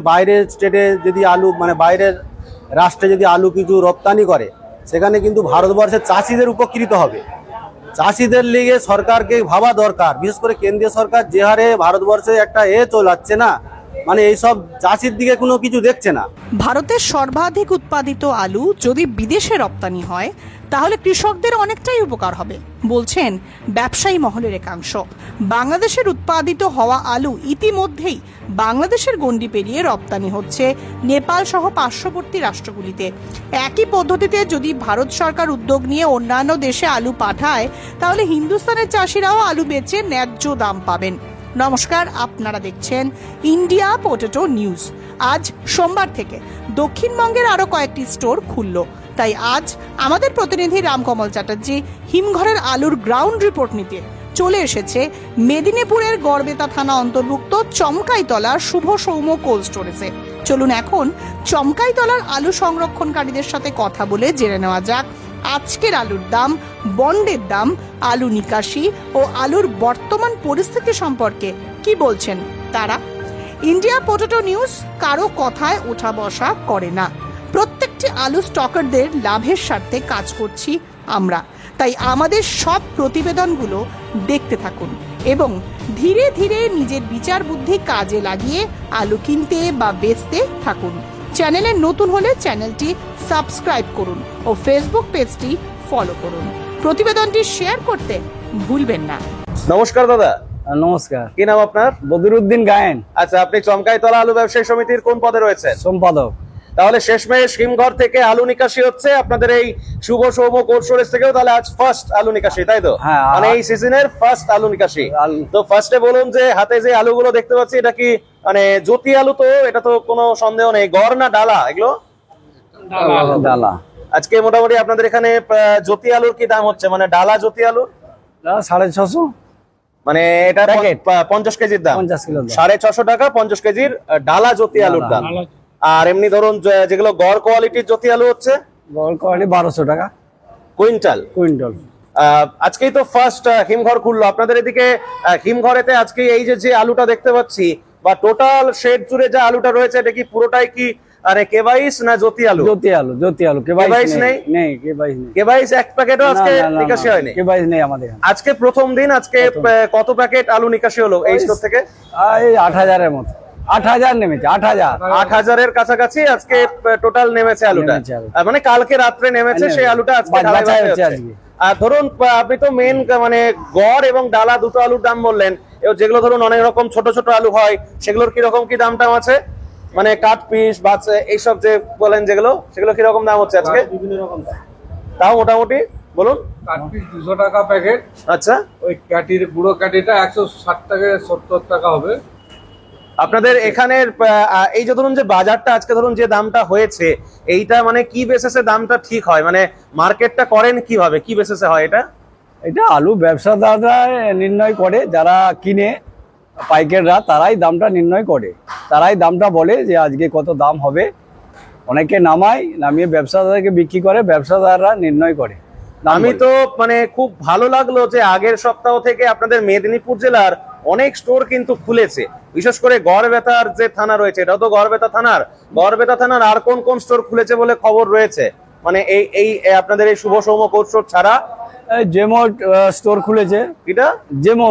বাইরের স্টেটে যদি আলু মানে বাইরের রাষ্ট্রে যদি আলু কিছু রপ্তানি করে, সেখানে কিন্তু ভারতবর্ষের চাষিদের উপকৃত হবে। চাষিদের লিগে সরকারকে ভাবা দরকার, বিশেষ করে কেন্দ্রীয় সরকার যে হারে ভারতবর্ষে একটা চলাচ্ছে না, মানে এইসব চাষির দিকে কোনো কিছু দেখছে না। ভারতের সর্বাধিক উৎপাদিত আলু যদি বিদেশে রপ্তানি হয় তাহলে কৃষকদের অনেকটাই উপকার হবে বলছেন ব্যবসায়ী মহলের একাংশ। বাংলাদেশের উৎপাদিত হওয়া আলু ইতিমধ্যেই বাংলাদেশের গণ্ডি পেরিয়ে রপ্তানি হচ্ছে নেপাল সহ পার্শ্ববর্তী রাষ্ট্রগুলিতে। একই পদ্ধতিতে যদি ভারত সরকার উদ্যোগ নিয়ে অন্যান্য দেশে আলু পাঠায় তাহলে হিন্দুস্তানের চাষিরাও আলু বেচে ন্যায্য দাম পাবেন। নমস্কার, আপনারা দেখছেন ইন্ডিয়া পোটেটো নিউজ। আজ সোমবার থেকে দক্ষিণবঙ্গের আরো কয়েকটি স্টোর খুলল, তাই আজ আমাদের প্রতিনিধি রামকমল চ্যাটার্জি হিমঘরের আলুর গ্রাউন্ড রিপোর্ট নিতে চলে এসেছে মেদিনীপুরের গড়বেতা থানা অন্তর্ভুক্ত চমকাইতলার শুভ সৌম্য কোল্ড স্টোরেজে। চলুন এখন চমকাইতলার আলু সংরক্ষণকারীদের সাথে কথা বলে জেনে নেওয়া যাক আজকের আলুর দাম, বন্ডের দাম, আলু নিকাশি ও আলুর বর্তমান পরিস্থিতি সম্পর্কে কি বলছেন তারা। ইন্ডিয়া পোটেটো নিউজ কারো কথায় ওঠা বসা করে না। প্রত্যেকটি আলু স্টকারদের লাভের স্বার্থে কাজ করছি আমরা, তাই আমাদের সব প্রতিবেদনগুলো দেখতে থাকুন এবং ধীরে ধীরে নিজের বিচার বুদ্ধি কাজে লাগিয়ে আলু কিনতে বা বেচতে থাকুন। চ্যানেলে নতুন হলে চ্যানেলটি সাবস্ক্রাইব করুন ও ফেসবুক পেজটি ফলো করুন। প্রতিবেদনটি শেয়ার করতে ভুলবেন না। নমস্কার দাদা। নমস্কার। কি নাম আপনার? বদিরউদ্দিন গায়েন। আচ্ছা, আপনি চমকাইতলা আলু ব্যবসায়ী সমিতির কোন পদে রয়েছেন? সম্পাদক। তাহলে শেষমেশ হিমঘর থেকে আলু নিকাশি হচ্ছে আপনাদের এই শুভ সৌম্য কোল্ড স্টোরেজ থেকেও, তাহলে আজ ফার্স্ট আলু নিকাশি, তাই তো? মানে এই সিজনের ফার্স্ট আলু নিকাশি। তো ফার্স্টে বলুন যে হাতে যে আলুগুলো দেখতে পাচ্ছি, এটা কি মানে জ্যোতি আলু? তো এটা তো কোনো সন্দেহ নেই, গড় না ডালা এগুলো? ডালা। আজকে মোটামুটি আপনাদের এখানে জ্যোতি আলুর কি দাম হচ্ছে, মানে ডালা জ্যোতি আলু? 650। মানে এটা 50 কেজির দাম 650 টাকা 50 কেজির ডালা জ্যোতি আলুর দাম। আর এমনি ধরুন যেগুলো গড় কোয়ালিটির জ্যোতি আলু হচ্ছে, গড় কোয়ালিটি 1200 টাকা কুইন্টাল। আজকেই তো ফার্স্ট হিমঘর খুললো আপনাদের এদিকে। হিমঘরেতে আজকে এই যে আলুটা দেখতে পাচ্ছি বা টোটাল শেড জুড়ে যে আলুটা রয়েছে, এটা কি পুরোটাই কি আরে কেবাইস না জ্যোতি আলু? জ্যোতি আলু। কেবাইস নেই। কেবাইস এক প্যাকেটও আজকে নিকাশি হয়নি। কেবাইস নেই আমাদের। আজকে প্রথম দিন, আজকে কত প্যাকেট আলু নিকাশি হলো এই স্টোর থেকে? এই 8000 এর মতো। 8000 নেমেছে। 8000 কাছাকাছি আজকে টোটাল নেমেছে আলুটা। মানে কালকে রাত্রে নেমেছে সেই আলুটা আজকে ঢালাই হচ্ছে। আর ধরুন আপনি তো মেন মানে গড় এবং ডালা দুটো আলুর দাম বললেন, যেগুলো ধরুন অনেক রকম ছোট ছোট আলু হয়, সেগুলোর কিরকম কি দাম টাম আছে? মানে কাট পিস বাচ্চা এইসব যে বলেন যেগুলো, সেগুলো কিরকম দাম হচ্ছে আজকে? বিভিন্ন রকম দাম, তাও মোটামুটি বলুন। কাট পিস 200 টাকা প্যাকেট। আচ্ছা, ওই কাটির গুঁড়ো কাটিটা 160 থেকে 70 টাকা হবে। আপনাদের এখানের এই যে ধরুন যে বাজারটা আজকে ধরুন যে দামটা হয়েছে, এইটা মানে কি বেসিসে দামটা ঠিক হয়? মানে মার্কেটটা করেন কিভাবে, কি বেসিসে হয় এটা? এটা আলু ব্যবসাদাররা নির্ণয় করে, যারা কিনে পাইকাররা তারাই দামটা নির্ণয় করে, তারাই দামটা বলে যে আজকে কত দাম হবে। অনেকে নামিয়ে ব্যবসাদারকে বিক্রি করে, ব্যবসাদাররা নির্ণয় করে। আমি তো মানে খুব ভালো লাগলো যে আগের সপ্তাহ থেকে আপনাদের মেদিনীপুর জেলার অনেক স্টোর কিন্তু খুলেছে, বিশেষ করে গড়বেতার যে থানা রয়েছে, এটাও তো গড়বেতা থানার আর কোন কোন স্টোর খুলেছে বলে খবর রয়েছে? মানে এই আপনাদের এই শুভ সৌম্য কোল্ড স্টোর ছাড়া জেমো স্টোর খুলেছে। এটা জেমো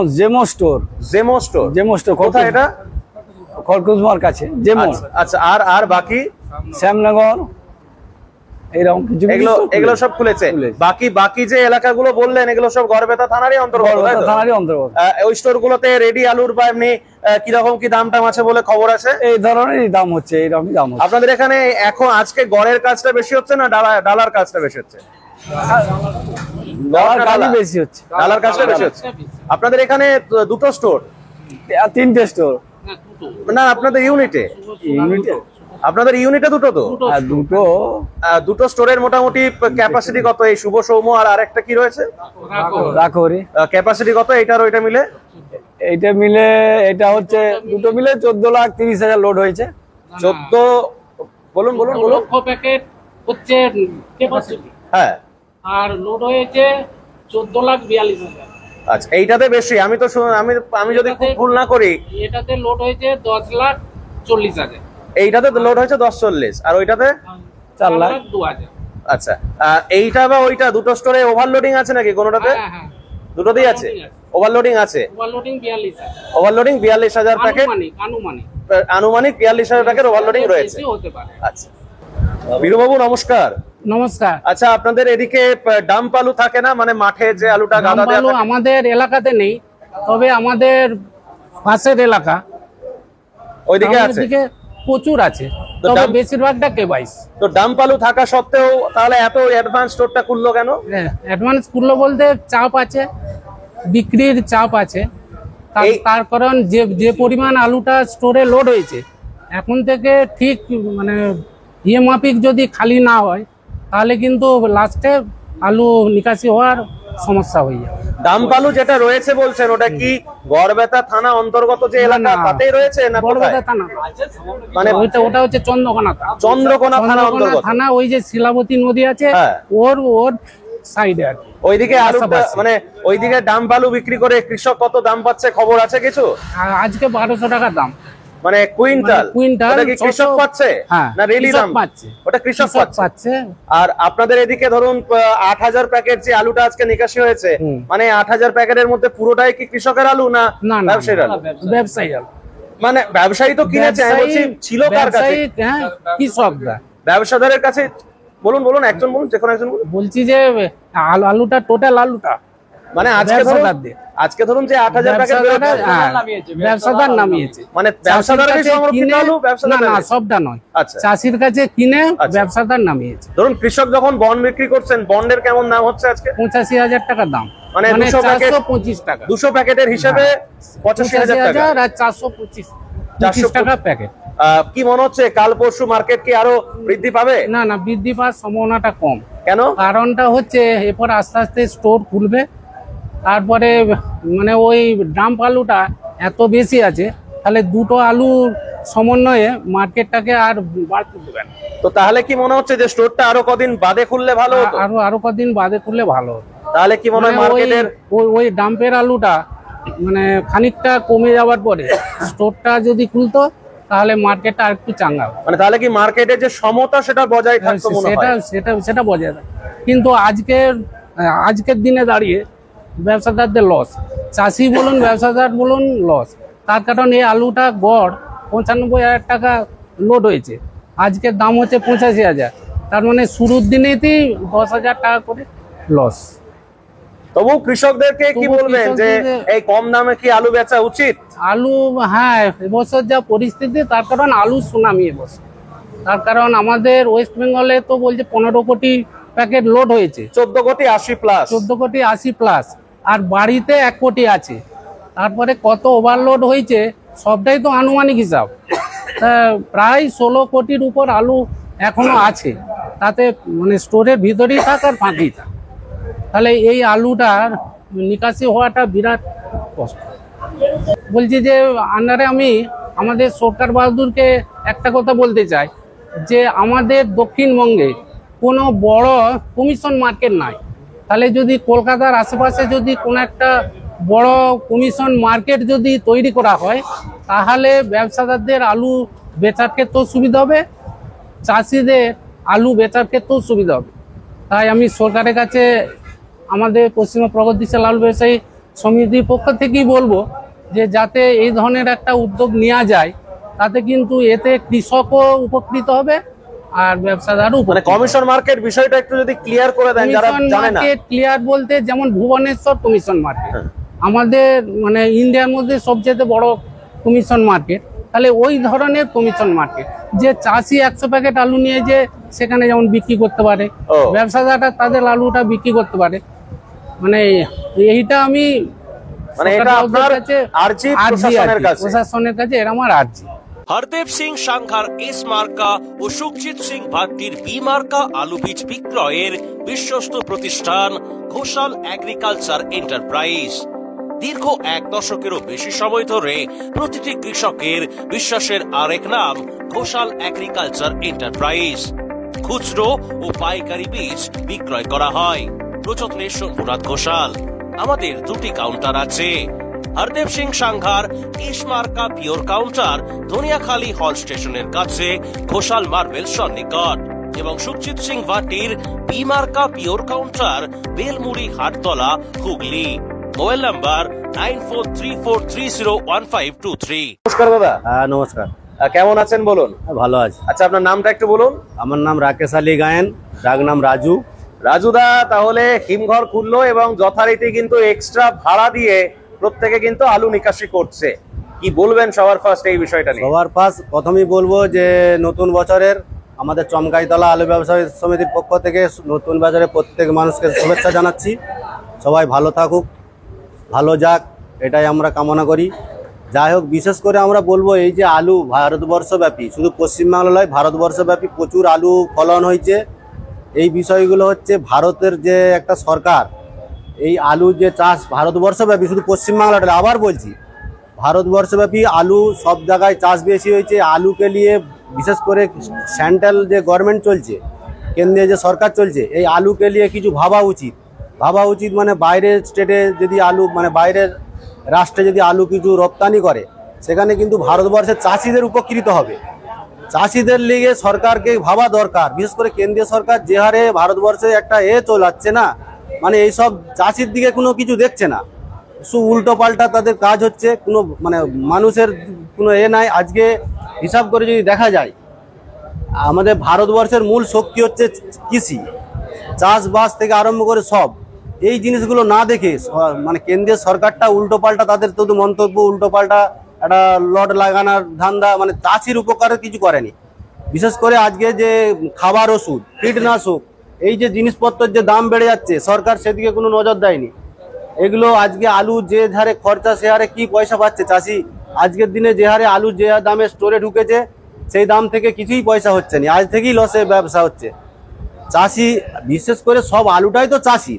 স্টোর কোথায় এটা? খড়কুসমার কাছে জেমো। আচ্ছা, আর বাকি শ্যামনগর এরকম কিছু এগুলো সব খুলেছে। বাকি যে এলাকাগুলো বললেন এগুলো সব গড়বেতা থানারই অন্তর্গত। ওই স্টোর গুলোতে রেডি আলুর বা এমনি কিরকম কি দাম টাম আছে বলে খবর আছে? এই ধরনেরই দাম হচ্ছে, এইরকমই দাম হচ্ছে। আপনাদের এখানে এখন আজকে গড়ের কাজটা বেশি হচ্ছে না ডালার কাজটা বেশি হচ্ছে? ডালার কাজটা বেশি হচ্ছে। আপনাদের এখানে দুটো স্টোর? 3টে স্টোর না, আপনাদের ইউনিটে আপনাদের ইউনিটে দুটো? তো দুটো স্টোরের মোটামুটি ক্যাপাসিটি কত? এই শুভ সৌম্য আর আরেকটা কি রয়েছে রাখরি, ক্যাপাসিটি কত এইটার ওইটা মিলে? এইটা মিলে এটা হচ্ছে দুটো মিলে 14,30,000 লোড হয়েছে। 14 বলুন প্যাকেট হচ্ছে ক্যাপাসিটি। হ্যাঁ, আর লোড হয়েছে 14,42,000। আচ্ছা, এইটাতে বেশি। আমি যদি খুব ভুল না করি এটাতে লোড হয়েছে 10,40,000। এইটাতে লোড হয়েছে 1040 আর ওইটাতে 4 লাখ। 2000। আচ্ছা এইটা বা ওইটা দুটো স্টোরে ওভারলোডিং আছে নাকি কোনোটাতে? হ্যাঁ দুটোতেই আছে ওভারলোডিং আছে। ওভারলোডিং 42,000 ওভারলোডিং 42,000 প্যাকেট, আনুমানিক 42,000 প্যাকেট ওভারলোডিং রয়েছে। বেশি হতে পারে। আচ্ছা বীরবাবু নমস্কার। নমস্কার। আচ্ছা আপনাদের এদিকে ডাম্প আলু থাকে না, মানে মাঠে যে আলুটা গাদা দেওয়া আলু থাকে? আমাদের এলাকাতে নেই, তবে আমাদের পাশের এলাকা ওইদিকে আমাদের আছে দিকে প্রচুর আছে, তো তবে ডাম্প- বেশিরভাগটা K22। তো ডাম্প আলু থাকা সত্ত্বেও তাহলে এত অ্যাডভান্স স্টোরটা খুললো কেন? অ্যাডভান্স করলো বলতে চাপ আছে, বিক্রির চাপ আছে। তার কারণ যে পরিমাণ আলুটা স্টোরে লোড হয়েছে, এখন থেকে ঠিক মানে মাফিক যদি খালি না হয় তাহলে কিন্তু লাস্টে আলু নিকাশি হওয়ার সমস্যা হয়ে যাবে। ডাম্প আলু যেটা রয়েছে বলছেন ওটা কি গড়বেতা থানা অন্তর্গত যে এলাকা না, তাতেই রয়েছে না বড়বাজার কোথায়? থানা, মানে ওটা হচ্ছে চন্দ্রকোনা চন্দ্রকোনা থানা অন্তর্গত। থানা, ওই যে শিলাবতী নদী আছে হ্যাঁ। ওর সাইডে আর কি। ওইদিকে আলু পাশাপাশি। মানে ওইদিকে ডাম্প আলু বিক্রি করে কৃষক কত দাম পাচ্ছে খবর আছে কিছু? আর আজকে 1200 টাকা দাম, মানে কুইন্টাল? মানে কুইন্টাল ওটা কি কৃষক 600 পাচ্ছে হ্যাঁ, না রেলি কৃষক দাম পাচ্ছে। ওটা কৃষক কৃষক পাচ্ছে। পাচ্ছে। আর আপনাদের এদিকে ধরুন 8,000 প্যাকেট যে আলুটা আজকে নিকাশি হয়েছে, হুম। মানে 8,000 প্যাকেটের মধ্যে পুরোটাই কি কৃষকের আলু না না না, ব্যবসায়ীর আলু? ব্যবসায়ী আলু। মানে ব্যবসায়ী তো কিনেছে, আমি বলছি ছিল কার কাছে? ব্যবসায়ী, হ্যাঁ, কৃষকরা। ব্যবসাদারের কাছে। বলুন একজন বলুন, যে কোনো একজন বলুন। বলছি যে আলুটা টোটাল আলুটা মানে আজকে ধরুন যে 8,000 প্যাকেট ব্যবসাদার নামিয়েছে, মানে ব্যবসাদারেরই সংরক্ষিত আলু ব্যবসাদার না নামিয়েছে? সবটা নয়, আচ্ছা। চাষির কাছে কিনে আচ্ছা। ব্যবসাদার নামিয়েছে। ধরুন কৃষক যখন বন্ড বিক্রি করছেন, বন্ডের কেমন দাম হচ্ছে আজকে? 85,000 টাকা দাম, মানে 200 প্যাকেট, 425 টাকা। 200 প্যাকেটের হিসেবে 85,000 টাকা। 85,000 আর 425 টাকা প্যাকেট। কি মনে হচ্ছে কাল পরশু মার্কেট কি আরো বৃদ্ধি পাবে? না বৃদ্ধি পাওয়ার সম্ভাবনাটা কম। কেন? কারণটা হচ্ছে এরপর আস্তে আস্তে স্টোর খুলবে, তারপরে মানে ওই ডাম্প আলুটা এত বেশি আছে, তাহলে দুটো আলুর সমন্বয়ে মার্কেটটাকে আর বাড়তে দেবে না। তো তাহলে কি মনে হচ্ছে যে স্টোরটা আরো কদিন বাদে খুললে ভালো হতো? আরো কদিন বাদে খুললে ভালো হতো। তাহলে কি মনে হয় মানে মার্কেটের ওই ডাম্পের আলুটা মানে খানিকটা কমে যাওয়ার পরে স্টোরটা যদি খুলতো তাহলে মার্কেটটা আর একটু চাঙ্গা হতো। মানে তাহলে কি মার্কেটের যে সমতা সেটা বজায় থাকতো মনে হয়? সেটা বজায় থাকে। কিন্তু আজকের দিনে দাঁড়িয়ে ব্যবসাদারদের লস, চাষি বলুন ব্যবসাদার বলুন লস। তার কারণ এই আলুটা গড় 95,000 টাকা লোড হয়েছে, আজকের দাম হচ্ছে 85,000, তার মানে শুরুর দিনেতেই 10,000 টাকা করে লস। তবু কৃষকদেরকে কি তবু বলবেন যে কৃষকদের- এই কম দামে কি আলু বেচা উচিত? আলু, হ্যাঁ, এবছর যা পরিস্থিতি, তার কারণ আলু সুনামি এবছর। তার কারণ আমাদের ওয়েস্ট বেঙ্গলে তো বলছে 15 কোটি প্যাকেট লোড হয়েছে, 14 কোটি 80 প্লাস। 14 কোটি 80 প্লাস, আর বাড়িতে 1 কোটি আছে। তারপরে কত ওভারলোড হয়েছে সবটাই তো আনুমানিক হিসাব। তা প্রায় 16 কোটির উপর আলু এখনো আছে, তাতে মানে স্টোরের ভিতরেই থাক আর ফাঁকেই থাক। তাহলে এই আলুটার নিকাশি হওয়াটা বিরাট কষ্ট। বলছি যে আন্ডারে আমি আমাদের সরকার বাহাদুরকে একটা কথা বলতে চাই, যে আমাদের দক্ষিণবঙ্গে কোনো বড় কমিশন মার্কেট নাই। তাহলে যদি কলকাতার আশেপাশে যদি কোনো একটা বড় কমিশন মার্কেট যদি তৈরি করা হয়, তাহলে ব্যবসাদারদের আলু বেচার ক্ষেত্রেও সুবিধা হবে, চাষিদের আলু বেচার ক্ষেত্রেও সুবিধা হবে। তাই আমি সরকারের কাছে আমাদের পশ্চিমবঙ্গ প্রগতিশীল আলু ব্যবসায়ী সমিতির পক্ষ থেকেই বলবো যে যাতে এই ধরনের একটা উদ্যোগ নেওয়া যায়, তাতে কিন্তু এতে কৃষকও উপকৃত হবে আর ব্যবসাদারও মানে উপকৃত হবে। কমিশন মার্কেট বিষয়টা একটু যদি ক্লিয়ার করে দেন যারা কমিশন জানে না। মার্কেট ক্লিয়ার বলতে যেমন ভুবনেশ্বর কমিশন মার্কেট আমাদের মানে ইন্ডিয়ার মধ্যে সবচেয়ে বড় কমিশন মার্কেট, তাহলে ওই ধরনের কমিশন মার্কেট যে চাষি 100 প্যাকেট আলু নিয়ে যে সেখানে যেমন বিক্রি করতে পারে, ও। ব্যবসাদাররা তাদের আলুটা বিক্রি করতে পারে। মানে এইটা আমি মানে এটা সরকার আপনার কাছে আর্জি আর কি, প্রশাসনের কাছে। এটা আমার আর্জি। হরদেব সিং সাংঘার এস মার্কা ও সুখজিৎ সিং ভাট্টির বি মার্কা আলু বীজ বিক্রয়ের বিশ্বস্ত প্রতিষ্ঠান ঘোষাল এগ্রিকালচার এন্টারপ্রাইজ। দীর্ঘ 1 দশকেরও বেশি সময় ধরে প্রতিটি কৃষকের বিশ্বাসের আরেক নাম ঘোষাল এগ্রিকালচার এন্টারপ্রাইজ। খুচরো ও পাইকারি বীজ বিক্রয় করা হয়। প্রযত্নে শম্ভুনাথ ঘোষাল। আমাদের 2টি কাউন্টার আছে। হরদেব সিং সাংঘার ইস মার্কা পিওর কাউন্টার ধনিয়াখালী হল স্টেশনের কাছে ঘোষাল মার্বেল সন্নিকট এবং সুখজিৎ সিং ভাটির বি মার্কা pure counter Belmuri Hattala Hooghly. Mobile number 9434301523। নমস্কার দাদা। হ্যাঁ নমস্কার। কেমন আছেন বলুন? ভালো আছি। আচ্ছা, আপনার নামটা একটু বলুন। আমার নাম রাকেশ আলী গায়েন, ডাক নাম রাজু। রাজুদা তাহলে হিমঘর খুললো এবং যথারীতি কিন্তু এক্সট্রা ভাড়া দিয়ে প্রত্যেকে কিন্তু আলু নিকাশি করছে। কি বলবেন সবার ফার্স্ট এই বিষয়টা নিয়ে? সবার প্রথমেই বলবো যে নতুন বছরের আমাদের চমকাইতলা আলু ব্যবসায়ী সমিতির পক্ষ থেকে নতুন বাজারে প্রত্যেক মানুষকে শুভেচ্ছা জানাচ্ছি। সবাই ভালো থাকুক, ভালো যাক, এটাই আমরা কামনা করি। যাই হোক, বিশেষ করে আমরা বলবো এই যে আলু ভারতবর্ষব্যাপী, শুধু পশ্চিমবাংলা নয় ভারতবর্ষব্যাপী প্রচুর আলু ফলন হয়েছে। এই বিষয়গুলো হচ্ছে ভারতের যে একটা সরকার, এই আলু যে চাষ ভারতবর্ষব্যাপী, শুধু পশ্চিমবাংলাটা আবার বলছি ভারতবর্ষব্যাপী আলু সব জায়গায় চাষ বেশি হয়েছে। আলুকে নিয়ে বিশেষ করে সেন্ট্রাল যে গভর্নমেন্ট চলছে, কেন্দ্রে যে সরকার চলছে, এই আলুকে নিয়ে কিছু ভাবা উচিত। মানে বাইরের স্টেটে যদি আলু, মানে বাইরের রাষ্ট্রে যদি আলু কিছু রপ্তানি করে, সেখানে কিন্তু ভারতবর্ষের চাষিদের উপকৃত হবে। চাষিদের লিগে সরকারকে ভাবা দরকার। বিশেষ করে কেন্দ্রীয় সরকার যে হারে ভারতবর্ষে একটা চলাচ্ছে না, মানে এইসব চাষির দিকে কোনো কিছু দেখছে না, শুধু উল্টো পাল্টা তাদের কাজ হচ্ছে। কোনো মানে মানুষের কোনো নাই। আজকে হিসাব করে যদি দেখা যায়, আমাদের ভারতবর্ষের মূল শক্তি হচ্ছে কৃষি, চাষবাস থেকে আরম্ভ করে সব। এই জিনিসগুলো না দেখে মানে কেন্দ্রীয় সরকারটা উল্টো পাল্টা তাদের তো মন্তব্য, উল্টো পাল্টা একটা লট লাগানোর ধান্দা, মানে চাষির উপকারে কিছু করেনি। বিশেষ করে আজকে যে খাবার ওষুধ, কীটনাশক, এই যে জিনিসপত্রের যে দাম বেড়ে যাচ্ছে, সরকার সেদিকে কোনো নজর দেয়নি। এগুলো আজকে আলু যে হারে খরচা, সে হারে কি পয়সা পাচ্ছে চাষি? আজকের দিনে যে হারে আলু যে দামে স্টোরে ঢুকেছে, সেই দাম থেকে কিছুই পয়সা হচ্ছে না। আজ থেকেই লসে ব্যবসা হচ্ছে। চাষি, বিশেষ করে সব আলুটাই তো চাষি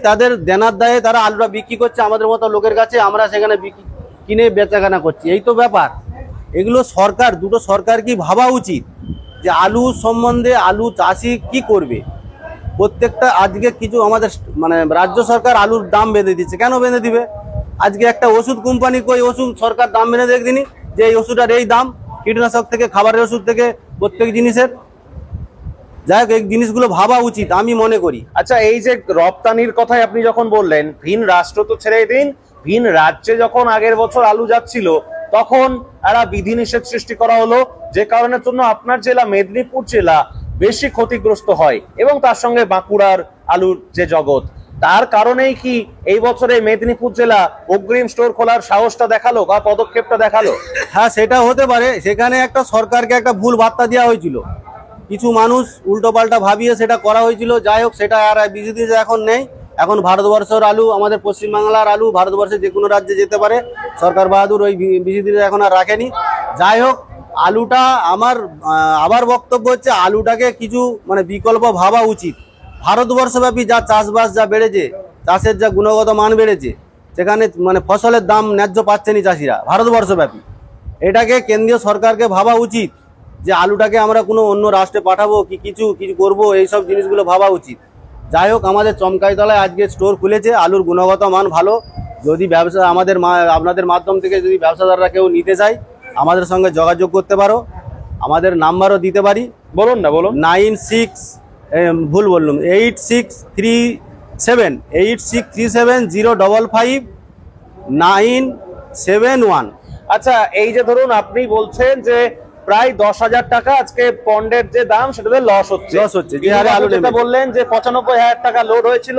তাদের দেনার দায়ে তারা আলুটা বিক্রি করছে আমাদের মতো লোকের কাছে, আমরা সেখানে কিনে বেচাকেনা করছি। এই তো ব্যাপার। এগুলো সরকার, দুটো সরকার কি ভাবা উচিত যে আলু সম্বন্ধে, আলু চাষি কি করবে প্রত্যেকটা। আজকে কিছু আমাদের মানে রাজ্য সরকার আলুর দাম বেঁধে দিচ্ছে। কেন বেঁধে দিবে? আজকে একটা ওষুধ কোম্পানি, কই ওষুধ সরকার দাম বেঁধে দেখ দিনি যে এই ওষুধটার এই দাম, কীটনাশক থেকে খাবারের ওষুধ থেকে প্রত্যেক জিনিসের। যাই হোক, এই জিনিসগুলো ভাবা উচিত আমি মনে করি। আচ্ছা, এই যে রপ্তানির কথাই আপনি যখন বললেন, ভিন রাষ্ট্র তো ছেড়ে দিন, ভিন রাজ্যে যখন আগের বছর আলু যাচ্ছিল, তখন একটা বিধিনিষেধ সৃষ্টি করা হলো, যে কারণের জন্য আপনার জেলা মেদিনীপুর জেলা বেশি ক্ষতিগ্রস্ত হয়, এবং তার সঙ্গে বাঁকুড়ার আলুর যে জগৎ, তার কারণেই কি এই বছরে মেদিনীপুর জেলা অগ্রিম স্টোর খোলার সাহসটা দেখালো বা পদক্ষেপটা দেখালো? হ্যাঁ, সেটা হতে পারে। সেখানে একটা সরকারকে একটা ভুল বার্তা দেওয়া হয়েছিল, কিছু মানুষ উল্টো পাল্টা ভাবিয়ে সেটা করা হয়েছিল। যাই হোক, সেটা আর বিজেপি এখন নেই। এখন ভারতবর্ষের আলু, আমাদের পশ্চিমবাংলার আলু ভারতবর্ষের যে কোনো রাজ্যে যেতে পারে। সরকার বাহাদুর ওই বিজেপি এখন আর রাখেনি। যাই হোক, আলুটা আমার আবার বক্তব্য হচ্ছে আলুটাকে কিছু মানে বিকল্প ভাবা উচিত। ভারতবর্ষব্যাপী যা চাষবাস যা বেড়েছে, চাষের যা গুণগত মান বেড়েছে, সেখানে মানে ফসলের দাম ন্যায্য পাচ্ছেনি চাষিরা ভারতবর্ষব্যাপী। এটাকে কেন্দ্রীয় সরকারকে ভাবা উচিত যে আলুটাকে আমরা কোনো অন্য রাষ্ট্রে পাঠাবো কি কিছু করবো, এইসব জিনিসগুলো ভাবা উচিত। যাই হোক, আমাদের চমকাইতলায় আজকে স্টোর খুলেছে, আলুর গুণগত মান ভালো। যদি ব্যবসা আপনাদের মাধ্যম থেকে যদি ব্যবসাদাররা কেউ নিতে চায়, আমাদের সঙ্গে যোগাযোগ করতে পারো। আমাদের নাম্বারও দিতে পারি। বলুন না, বলুন। 8637055971। আচ্ছা, এই যে ধরুন আপনি বলছেন যে প্রায় 10,000 টাকা আজকে পন্ডের যে দাম, সেটাতে লস হচ্ছে। যে হারে আলু যেটা বললেন যে 95,000 টাকা লোড হয়েছিল,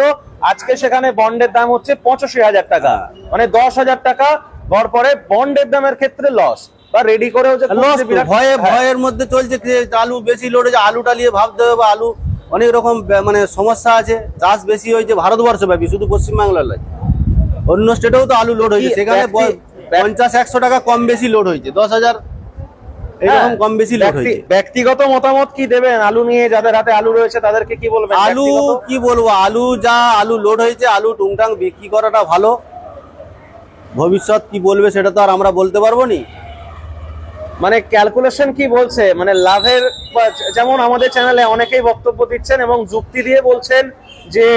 আজকে সেখানে বন্ডের দাম হচ্ছে 85,000 টাকা, মানে 10,000 টাকা গড় পরে বন্ডের দামের ক্ষেত্রে লস। বা রেডি করেও যে ভয়ের মধ্যে চলছে যে আলু বেশি লোড হয়েছে, আলুটা নিয়ে ভাবতে হবে। আলু অনেক রকম মানে সমস্যা আছে, চাষ বেশি হয়েছে ভারতবর্ষব্যাপী, শুধু পশ্চিমবাংলার নয়, অন্য স্টেটেও তো আলু লোড হয়েছে। সেখানে 50-100 টাকা কম বেশি লোড হয়েছে, 10,000 এরকম কম বেশি লোড হয়েছে। ব্যক্তিগত মতামত কি দেবেন আলু নিয়ে? যাদের হাতে আলু রয়েছে তাদেরকে কি বলবেন? আলু কি বলবো, আলু লোড হয়েছে, আলু টুংটাং বিক্রি করাটা ভালো। ভবিষ্যৎ কি বলবে সেটা তো আর আমরা বলতে পারবো নি। মানে ক্যালকুলেশন কি বলছে, মানে লাভের, যেমন আমাদের চ্যানেলে অনেকেই বক্তব্য দিচ্ছেন এবং যুক্তি দিয়ে বলছেন যে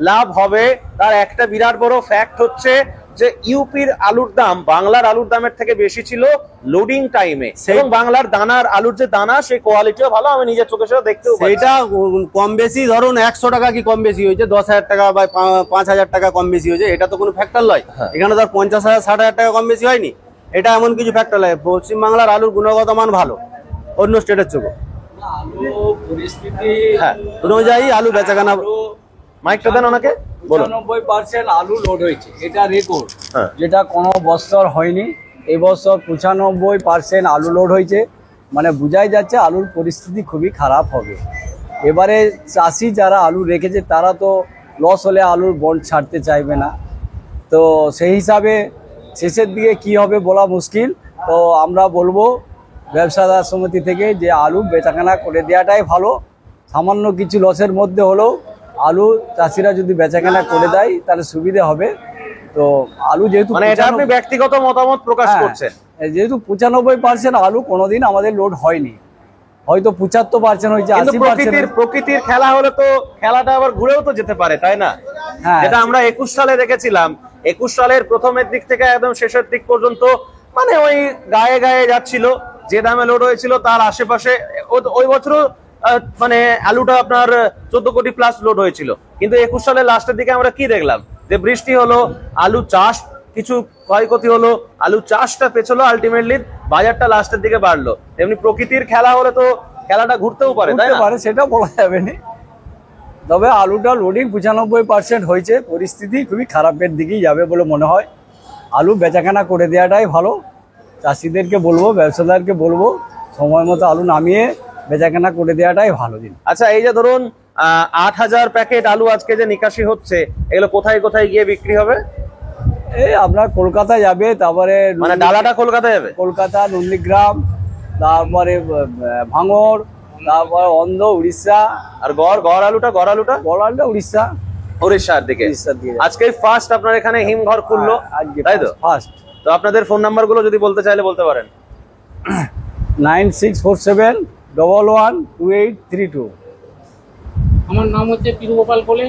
লাভ হবে, তার একটা বিরাট বড় ফ্যাক্ট হচ্ছে যে ইউপির আলুর দাম বাংলার আলুর দামের থেকে বেশি ছিল লোডিং টাইমে, এবং বাংলার দানার আলুর যে দানা সেই কোয়ালিটিও ভালো, আমি নিজের চোখে সেটা দেখতেও পাচ্ছি। সেইটা কম বেশি ধরুন 100 টাকা কি কম বেশি হয়েছে, 10,000 টাকা বা 5,000 টাকা কম বেশি হয়েছে, এটা তো কোনো ফ্যাক্টর নয়। এখানে ধর 50,000 60,000 টাকা কম বেশি হয়নি, এটা এমন কিছু ফ্যাক্টর নয়। পশ্চিমবাংলার আলুর গুণগত মান ভালো অন্য স্টেটের চেয়ে। পরিস্থিতি হ্যাঁ, অনুযায়ী আলু বেচাকেনা। মাইকটা দেন ওনাকে, বলুন। 95% আলু লোড হয়েছে, এটা রেকর্ড, হ্যাঁ। যেটা কোনো বছর হয়নি। এবছর 95% আলু লোড হয়েছে, মানে বোঝাই যাচ্ছে আলুর পরিস্থিতি খুবই খারাপ হবে। এবারে চাষি যারা আলু রেখেছে তারা তো লস হলে আলুর বন্ড ছাড়তে চাইবে না, তো সেই হিসাবে শেষের দিকে কি হবে বলা মুশকিল। তো আমরা বলবো ব্যবসাদার সমিতি থেকে যে আলু বেচাকেনা করে দেওয়াটাই ভালো। সামান্য কিছু লসের মধ্যে হলেও আলু চাষিরা যদি বেচাকেনা করে দেয় তাহলে সুবিধে হবে। তো আলু যেহেতু মানে এটা আপনি ব্যক্তিগত মতামত প্রকাশ করছেন, যেহেতু 95% আলু কোনোদিন আমাদের লোড হয়নি, হয়তো 75% হয়েছে, কিন্তু 80%। প্রকৃতির খেলা হলে তো খেলাটা আবার ঘুরেও তো যেতে পারে, তাই না? হ্যাঁ, যেটা আমরা 21 সালে দেখেছিলাম, 21 সালের প্রথমের দিক থেকে একদম শেষের দিক পর্যন্ত মানে ওই গায়ে গায়ে যাচ্ছিল, যে দামে লোড হয়েছিল তার আশেপাশে। ওই বছরও মানে আলুটা আপনার 14 কোটি প্লাস লোড হয়েছিল, কিন্তু 21 সালের লাস্টের দিকে আমরা কি দেখলাম, যে বৃষ্টি হলো, আলু চাষ কিছু ক্ষয়ক্ষতি হলো, আলু চাষটা পেছলো, আলটিমেটলি বাজারটা লাস্টের দিকে বাড়লো। এমনি প্রকৃতির খেলা হলে তো খেলাটা ঘুরতেও পারে, তাই না? সেটা বলা যাবে না, তবে আলুটা লোডিং 95% হয়েছে, পরিস্থিতি খুবই খারাপের দিকেই যাবে বলে মনে হয়। আলু বেচাকেনা করে দেওয়াটাই ভালো। চাষিদেরকে বলবো, ব্যবসাদারকে বলবো, সময় মতো আলু নামিয়ে বেচাকেনা করে দেওয়াটাই ভালো দিন। আচ্ছা, এই যে ধরুন 8,000 প্যাকেট আলু আজকে যে নিকাশি হচ্ছে, এগুলো কোথায় কোথায় গিয়ে বিক্রি হবে? এই আপনার কলকাতায় যাবে, তারপরে মানে ডালাটা কলকাতায় যাবে? কলকাতা, নন্দীগ্রাম, তারপরে ভাঙড়, তারপরে অন্ধ, উড়িষ্যা। আর গড় আলুটা উড়িষ্যা, উড়িষ্যার দিকে। আজকে ফার্স্ট আপনার এখানে হিমঘর খুললো, তাই তো? ফার্স্ট। তো আপনাদের ফোন নাম্বার গুলো যদি বলতে চাইলে বলতে পারেন। 9647112832। আমার নাম হচ্ছে পিরুগোপাল কোলে,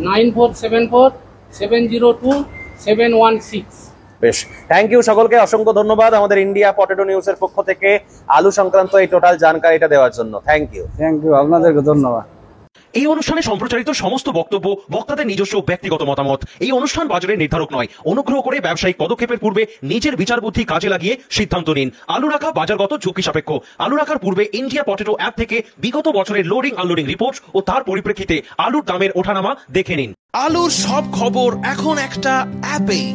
9474702716। বেশ, থ্যাংক ইউ সকলকে, অসংখ্য ধন্যবাদ আমাদের ইন্ডিয়া পটেটো নিউজের পক্ষ থেকে আলু সংক্রান্ত এই টোটাল জানকারিটা দেওয়ার জন্য। Thank you. আপনাদেরকে ধন্যবাদ। এই অনুষ্ঠানে সম্প্রচারিত সমস্ত বক্তব্য বক্তাদের নিজস্ব ব্যক্তিগত মতামত। এই অনুষ্ঠান বাজারের নির্ধারক নয়। অনুগ্রহ করে ব্যবসায়িক পদক্ষেপের পূর্বে নিজের বিচার বুদ্ধি কাজে লাগিয়ে সিদ্ধান্ত নিন। আলু রাখা বাজারগত ঝুঁকি সাপেক্ষ। আলু রাখার পূর্বে ইন্ডিয়া পটেটো অ্যাপ থেকে বিগত বছরের লোডিং আনলোডিং রিপোর্ট ও তার পরিপ্রেক্ষিতে আলুর দামের ওঠানামা দেখে নিন। আলুর সব খবর এখন একটা অ্যাপেই।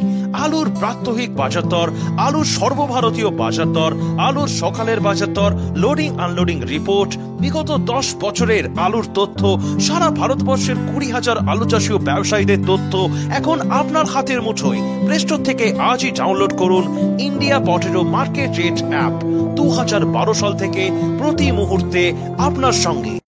আলুর প্রাত্যহিক বাজার দর, আলুর সর্বভারতীয় বাজার দর, আলুর সকালের বাজার দর, লোডিং আনলোডিং রিপোর্ট, বিগত 10 বছরের আলুর তথ্য, সারা ভারতবর্ষের 20,000 আলু চাষী ও ব্যবসায়ীদের তথ্য এখন আপনার হাতের মুঠোয়। প্লে স্টোর থেকে আজই ডাউনলোড করুন India potato market rate app. 2012 সাল থেকে প্রতি মুহূর্তে আপনার সঙ্গে।